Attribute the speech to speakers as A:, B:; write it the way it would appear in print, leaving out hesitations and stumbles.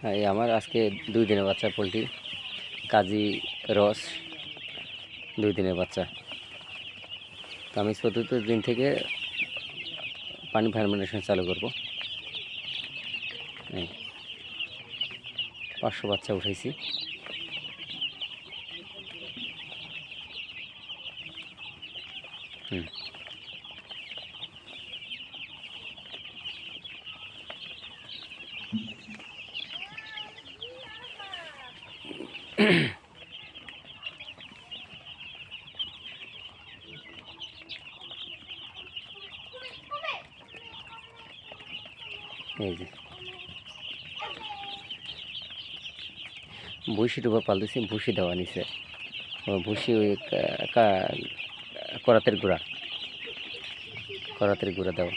A: হ্যাঁ, এই আমার আজকে 2 দিনের বাচ্চা পোলট্রি কাজী রস 2 দিনের বাচ্চা। তো আমি চতুর্থ দিন থেকে পানি ফার্মেন্টেশন চালু করব। এই 500 বাচ্চা উঠাইছি। এই যে ভুসি ডুবা পালতেছি, ভুসি দেওয়া নিচে, ভুসি ওই করাতের গুঁড়া দেওয়া।